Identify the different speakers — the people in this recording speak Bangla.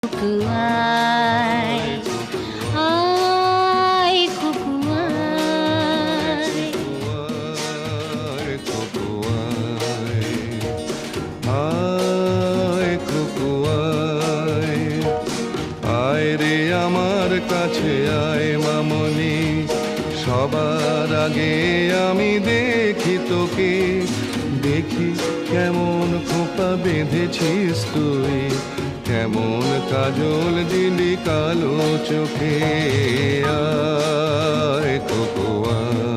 Speaker 1: কুয়ায় আয় কুকুয়ায়
Speaker 2: আয় রে আমার কাছে আয় মামনি, সবার আগে আমি দেখি তোকে, দেখি কেমন খোপা বেঁধেছিস তুই, কেমন কাজল দিলি কালো চোখে। আয় খোকো আয়।